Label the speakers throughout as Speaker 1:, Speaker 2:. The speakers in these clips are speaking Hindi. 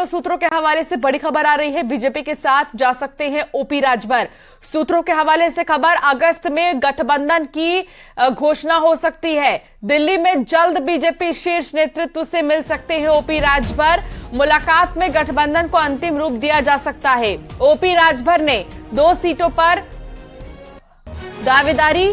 Speaker 1: सूत्रों के हवाले से बड़ी खबर आ रही है। बीजेपी के साथ जा सकते हैं ओपी राजभर। सूत्रों के हवाले से खबर, अगस्त में गठबंधन की घोषणा हो सकती है। दिल्ली में जल्द बीजेपी शीर्ष नेतृत्व से मिल सकते हैं ओपी राजभर। मुलाकात में गठबंधन को अंतिम रूप दिया जा सकता है। ओपी राजभर ने 2 सीटों पर दावेदारी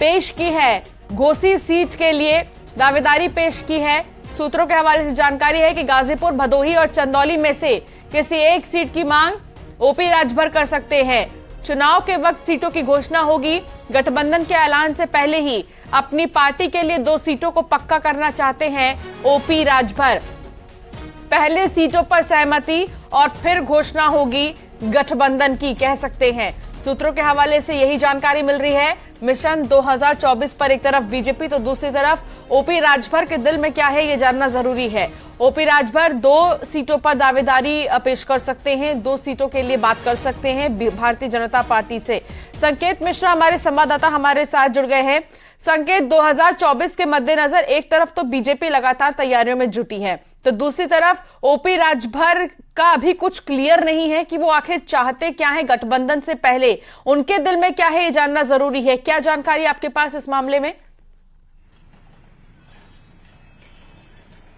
Speaker 1: पेश की है। घोसी सीट के लिए दावेदारी पेश की है। सूत्रों के हवाले से जानकारी है कि गाजीपुर, भदोही और चंदौली में से किसी एक सीट की मांग ओपी राजभर कर सकते हैं। चुनाव के वक्त सीटों की घोषणा होगी। गठबंधन के ऐलान से पहले ही अपनी पार्टी के लिए 2 सीटों को पक्का करना चाहते हैं ओपी राजभर। पहले सीटों पर सहमति और फिर घोषणा होगी गठबंधन की, कह सकते हैं। सूत्रों के हवाले से यही जानकारी मिल रही है। मिशन 2024 पर एक तरफ बीजेपी तो दूसरी तरफ ओपी राजभर के दिल में क्या है, यह जानना जरूरी है। ओपी राजभर 2 सीटों पर दावेदारी पेश कर सकते हैं। 2 सीटों के लिए बात कर सकते हैं भारतीय जनता पार्टी से। संकेत मिश्रा हमारे संवाददाता हमारे साथ जुड़ गए हैं। संकेत, 2024 के मद्देनजर एक तरफ तो बीजेपी लगातार तैयारियों में जुटी है, तो दूसरी तरफ ओपी राजभर का अभी कुछ क्लियर नहीं है कि वो आखिर चाहते क्या है गठबंधन से पहले। उनके दिल में क्या है, ये जानना जरूरी है। क्या जानकारी आपके पास इस मामले में?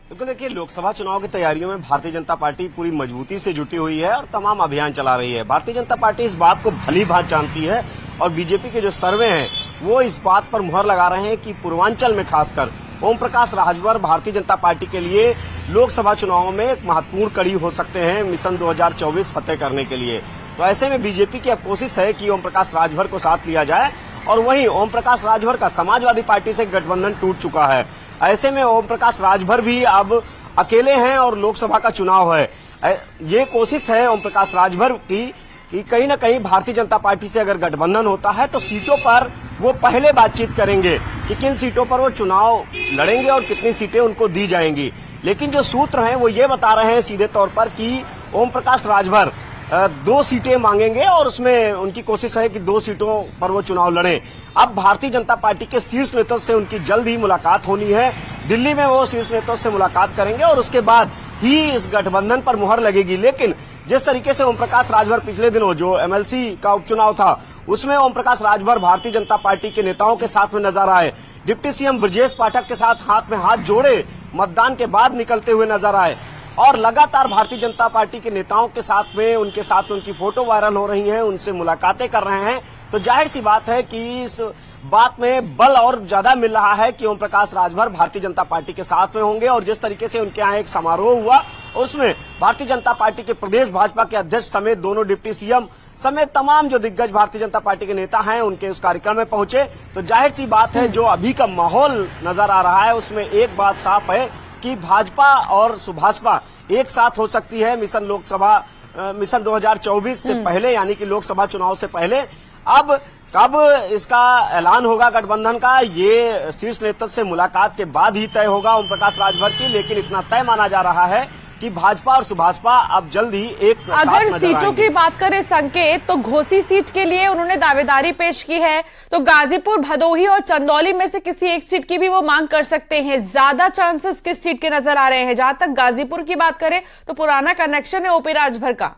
Speaker 2: बिल्कुल, देखिए, लोकसभा चुनाव की तैयारियों में भारतीय जनता पार्टी पूरी मजबूती से जुटी हुई है और तमाम अभियान चला रही है। भारतीय जनता पार्टी इस बात को भली भांति जानती है और बीजेपी के जो सर्वे हैं वो इस बात पर मुहर लगा रहे हैं कि पूर्वांचल में खासकर ओम प्रकाश राजभर भारतीय जनता पार्टी के लिए लोकसभा चुनाव में एक महत्वपूर्ण कड़ी हो सकते हैं मिशन 2024 फतेह करने के लिए। तो ऐसे में बीजेपी की अब कोशिश है कि ओम प्रकाश राजभर को साथ लिया जाए और वहीं ओम प्रकाश राजभर का समाजवादी पार्टी से गठबंधन टूट चुका है। ऐसे में ओम प्रकाश राजभर भी अब अकेले हैं और लोकसभा का चुनाव है। ये कोशिश है ओम प्रकाश राजभर की कि कहीं न कहीं भारतीय जनता पार्टी से अगर गठबंधन होता है तो सीटों पर वो पहले बातचीत करेंगे कि किन सीटों पर वो चुनाव लड़ेंगे और कितनी सीटें उनको दी जाएंगी। लेकिन जो सूत्र हैं वो ये बता रहे हैं सीधे तौर पर कि ओम प्रकाश राजभर 2 सीटें मांगेंगे और उसमें उनकी कोशिश है कि 2 सीटों पर वो चुनाव लड़ें। अब भारतीय जनता पार्टी के शीर्ष नेतृत्व से उनकी जल्द ही मुलाकात होनी है। दिल्ली में वो शीर्ष नेतृत्व से मुलाकात करेंगे और उसके बाद ही इस गठबंधन पर मुहर लगेगी। लेकिन जिस तरीके से ओम प्रकाश राजभर पिछले दिनों जो एमएलसी का उपचुनाव था उसमें ओम प्रकाश राजभर भारतीय जनता पार्टी के नेताओं के साथ में नजर आए, डिप्टी सीएम ब्रजेश पाठक के साथ हाथ में हाथ जोड़े मतदान के बाद निकलते हुए नजर आए और लगातार भारतीय जनता पार्टी के नेताओं के साथ में उनकी फोटो वायरल हो रही हैं, उनसे मुलाकातें कर रहे हैं। तो जाहिर सी बात है कि इस बात में बल और ज्यादा मिल रहा है कि ओम प्रकाश राजभर भारतीय जनता पार्टी के साथ में होंगे। और जिस तरीके से उनके यहाँ एक समारोह हुआ उसमें भारतीय जनता पार्टी के प्रदेश भाजपा के अध्यक्ष समेत दोनों डिप्टी सीएम समेत तमाम जो दिग्गज भारतीय जनता पार्टी के नेता हैं उनके उस कार्यक्रम में पहुंचे। तो जाहिर सी बात है जो अभी का माहौल नजर आ रहा है उसमें एक बात साफ है कि भाजपा और सुभाषपा एक साथ हो सकती है मिशन 2024 से पहले, यानी कि लोकसभा चुनाव से पहले। अब कब इसका ऐलान होगा गठबंधन का, ये शीर्ष नेतृत्व से मुलाकात के बाद ही तय होगा ओम प्रकाश राजभर की। लेकिन इतना तय माना जा रहा है कि भाजपा और सुभाषपा अब जल्द ही एक साथ
Speaker 1: अगर सीटों की बात करें संकेत, तो घोसी सीट के लिए उन्होंने दावेदारी पेश की है, तो गाजीपुर, भदोही और चंदौली में से किसी एक सीट की भी वो मांग कर सकते हैं। ज्यादा चांसेस किस सीट के नजर आ रहे हैं? जहां तक गाजीपुर की बात करें तो पुराना कनेक्शन है ओपी राजभर का।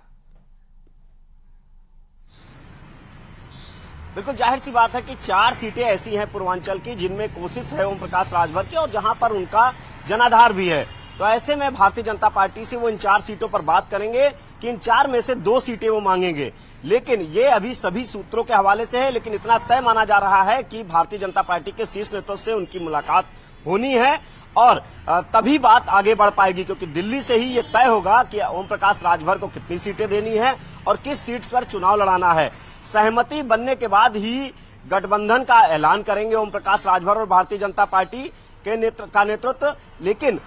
Speaker 2: बिल्कुल, जाहिर सी बात है कि 4 सीटें ऐसी हैं पूर्वांचल की जिनमें कोशिश है ओम प्रकाश राजभर की और जहां पर उनका जनाधार भी है। तो ऐसे में भारतीय जनता पार्टी से वो इन 4 सीटों पर बात करेंगे कि इन 4 में से 2 सीटें वो मांगेंगे। लेकिन ये अभी सभी सूत्रों के हवाले से है, लेकिन इतना तय माना जा रहा है कि भारतीय जनता पार्टी के शीर्ष नेतृत्व से उनकी मुलाकात होनी है और तभी बात आगे बढ़ पाएगी, क्योंकि दिल्ली से ही ये तय होगा कि ओम प्रकाश राजभर को कितनी सीटें देनी है और किस सीट पर चुनाव लड़ाना है। सहमति बनने के बाद ही गठबंधन का ऐलान करेंगे ओम प्रकाश राजभर और भारतीय जनता पार्टी के नेतृत्व। लेकिन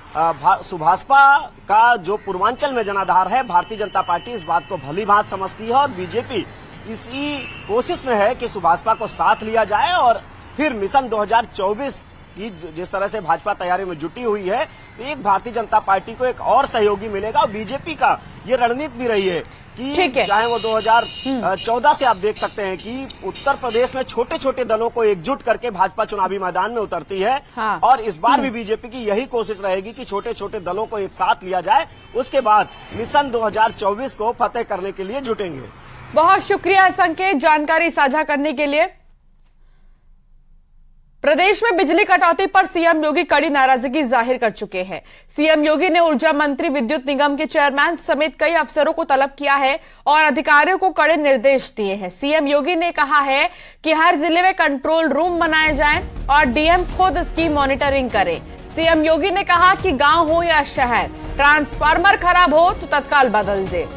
Speaker 2: सुभाषपा का जो पूर्वांचल में जनाधार है, भारतीय जनता पार्टी इस बात को भली भांति समझती है और बीजेपी इसी कोशिश में है कि सुभाषपा को साथ लिया जाए और फिर मिशन 2024 की जिस तरह से भाजपा तैयारी में जुटी हुई है, एक भारतीय जनता पार्टी को एक और सहयोगी मिलेगा। और बीजेपी का ये रणनीति भी रही है कि चाहे वो 2014 से आप देख सकते हैं कि उत्तर प्रदेश में छोटे छोटे दलों को एकजुट करके भाजपा चुनावी मैदान में उतरती है।
Speaker 1: हाँ।
Speaker 2: और इस बार भी बीजेपी की यही कोशिश रहेगी कि छोटे छोटे दलों को एक साथ लिया जाए, उसके बाद मिशन 2024 को फतेह करने के लिए जुटेंगे।
Speaker 1: बहुत शुक्रिया संकेत, जानकारी साझा करने के लिए। प्रदेश में बिजली कटौती पर सीएम योगी कड़ी नाराजगी जाहिर कर चुके हैं। सीएम योगी ने ऊर्जा मंत्री, विद्युत निगम के चेयरमैन समेत कई अफसरों को तलब किया है और अधिकारियों को कड़े निर्देश दिए हैं। सीएम योगी ने कहा है कि हर जिले में कंट्रोल रूम बनाए जाएं और डीएम खुद इसकी मॉनिटरिंग करें। सीएम योगी ने कहा कि गांव हो या शहर, ट्रांसफार्मर खराब हो तो तत्काल बदल दे।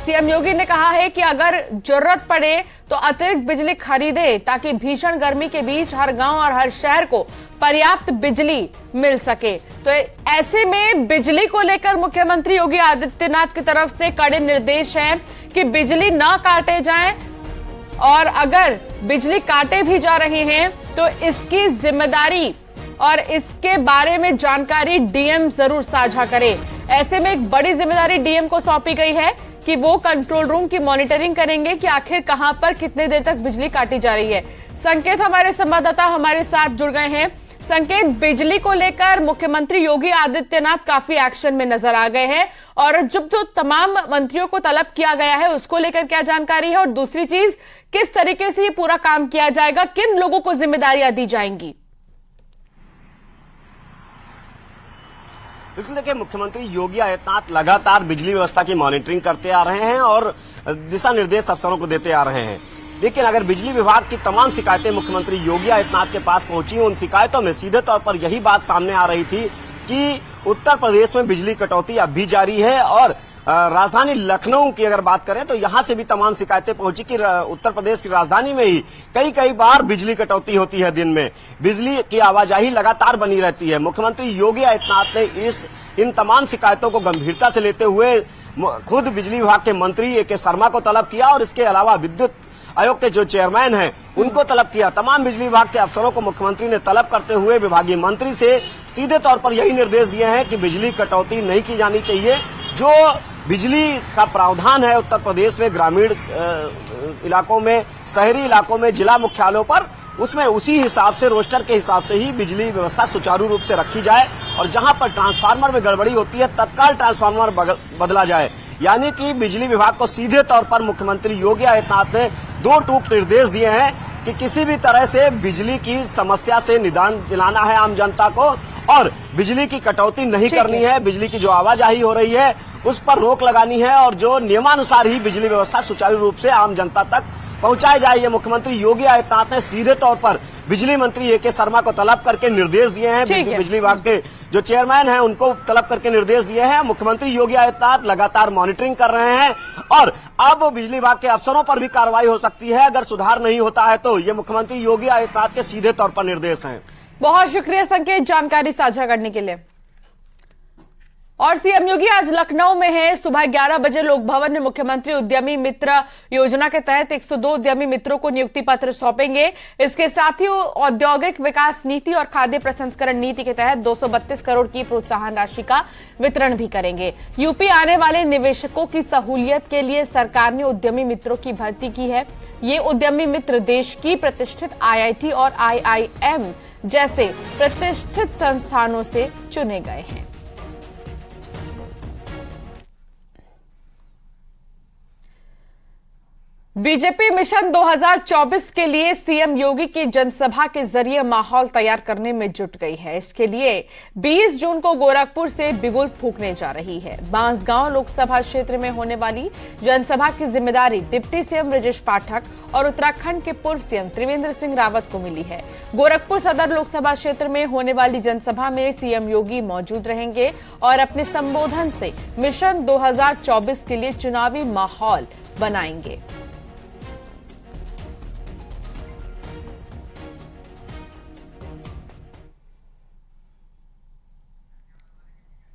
Speaker 1: सीएम योगी ने कहा है कि अगर जरूरत पड़े तो अतिरिक्त बिजली खरीदे ताकि भीषण गर्मी के बीच हर गांव और हर शहर को पर्याप्त बिजली मिल सके। तो ऐसे में बिजली को लेकर मुख्यमंत्री योगी आदित्यनाथ की तरफ से कड़े निर्देश हैं कि बिजली न काटे जाएं और अगर बिजली काटे भी जा रहे हैं तो इसकी जिम्मेदारी और इसके बारे में जानकारी डीएम जरूर साझा करें। ऐसे में एक बड़ी जिम्मेदारी डीएम को सौंपी गई है कि वो कंट्रोल रूम की मॉनिटरिंग करेंगे कि आखिर कहां पर कितने देर तक बिजली काटी जा रही है। संकेत, हमारे संवाददाता हमारे साथ जुड़ गए हैं। संकेत, बिजली को लेकर मुख्यमंत्री योगी आदित्यनाथ काफी एक्शन में नजर आ गए हैं और जब तो तमाम मंत्रियों को तलब किया गया है उसको लेकर क्या जानकारी है, और दूसरी चीज, किस तरीके से ये पूरा काम किया जाएगा, किन लोगों को जिम्मेदारियां दी जाएंगी?
Speaker 2: बिल्कुल, देखिए, मुख्यमंत्री योगी आदित्यनाथ लगातार बिजली व्यवस्था की मॉनिटरिंग करते आ रहे हैं और दिशा निर्देश अफसरों को देते आ रहे हैं। लेकिन अगर बिजली विभाग की तमाम शिकायतें मुख्यमंत्री योगी आदित्यनाथ के पास पहुंची, उन शिकायतों में सीधे तौर पर यही बात सामने आ रही थी कि उत्तर प्रदेश में बिजली कटौती अब भी जारी है। और राजधानी लखनऊ की अगर बात करें तो यहां से भी तमाम शिकायतें पहुंची कि उत्तर प्रदेश की राजधानी में ही कई बार बिजली कटौती होती है। दिन में बिजली की आवाजाही लगातार बनी रहती है। मुख्यमंत्री योगी आदित्यनाथ ने इन तमाम शिकायतों को गंभीरता से लेते हुए खुद बिजली विभाग के मंत्री ए.के. शर्मा को तलब किया और इसके अलावा विद्युत आयोग के जो चेयरमैन हैं उनको तलब किया। तमाम बिजली विभाग के अफसरों को मुख्यमंत्री ने तलब करते हुए विभागीय मंत्री से सीधे तौर पर यही निर्देश दिए हैं कि बिजली कटौती नहीं की जानी चाहिए। जो बिजली का प्रावधान है उत्तर प्रदेश में ग्रामीण इलाकों में, शहरी इलाकों में, जिला मुख्यालयों पर, उसमें उसी हिसाब से, रोस्टर के हिसाब से ही बिजली व्यवस्था सुचारू रूप से रखी जाए और जहां पर ट्रांसफार्मर में गड़बड़ी होती है तत्काल ट्रांसफार्मर बदला जाए। यानी कि बिजली विभाग को सीधे तौर पर मुख्यमंत्री योगी आदित्यनाथ ने दो टूक निर्देश दिए हैं कि किसी भी तरह से बिजली की समस्या से निदान दिलाना है आम जनता को और बिजली की कटौती नहीं करनी है। बिजली की जो आवाजाही हो रही है उस पर रोक लगानी है और जो नियमानुसार ही बिजली व्यवस्था सुचारू रूप से आम जनता तक पहुंचाई जाए। ये मुख्यमंत्री योगी आदित्यनाथ ने सीधे तौर पर बिजली मंत्री ए.के. शर्मा को तलब करके निर्देश दिए हैं। बिजली विभाग के जो चेयरमैन हैं उनको तलब करके निर्देश दिए हैं। मुख्यमंत्री योगी आदित्यनाथ लगातार मॉनिटरिंग कर रहे हैं और अब बिजली विभाग के अफसरों पर भी कार्रवाई हो सकती है अगर सुधार नहीं होता है तो। ये मुख्यमंत्री योगी आदित्यनाथ के सीधे तौर पर निर्देश हैं।
Speaker 1: बहुत शुक्रिया संकेत, जानकारी साझा करने के लिए। और सीएम योगी आज लखनऊ में है। सुबह 11 बजे लोक भवन में मुख्यमंत्री उद्यमी मित्र योजना के तहत 102 उद्यमी मित्रों को नियुक्ति पत्र सौंपेंगे। इसके साथ ही औद्योगिक विकास नीति और खाद्य प्रसंस्करण नीति के तहत 232 करोड़ की प्रोत्साहन राशि का वितरण भी करेंगे। यूपी आने वाले निवेशकों की सहूलियत के लिए सरकार ने उद्यमी मित्रों की भर्ती की है। ये उद्यमी मित्र देश की प्रतिष्ठित IIT और IIM जैसे प्रतिष्ठित संस्थानों से चुने गए हैं। बीजेपी मिशन 2024 के लिए सीएम योगी की जनसभा के जरिए माहौल तैयार करने में जुट गई है। इसके लिए 20 जून को गोरखपुर से बिगुल फूंकने जा रही है। बांसगांव लोकसभा क्षेत्र में होने वाली जनसभा की जिम्मेदारी डिप्टी सीएम ब्रजेश पाठक और उत्तराखंड के पूर्व सीएम त्रिवेंद्र सिंह रावत को मिली है। गोरखपुर सदर लोकसभा क्षेत्र में होने वाली जनसभा में सीएम योगी मौजूद रहेंगे और अपने संबोधन से मिशन 2024 के लिए चुनावी माहौल बनाएंगे।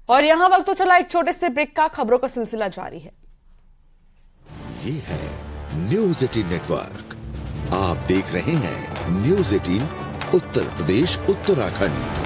Speaker 1: और यहां वक्त तो चला एक छोटे से ब्रेक का, खबरों का सिलसिला जारी है।
Speaker 3: ये है न्यूज़ 18 नेटवर्क। आप देख रहे हैं न्यूज़ 18 उत्तर प्रदेश उत्तराखंड।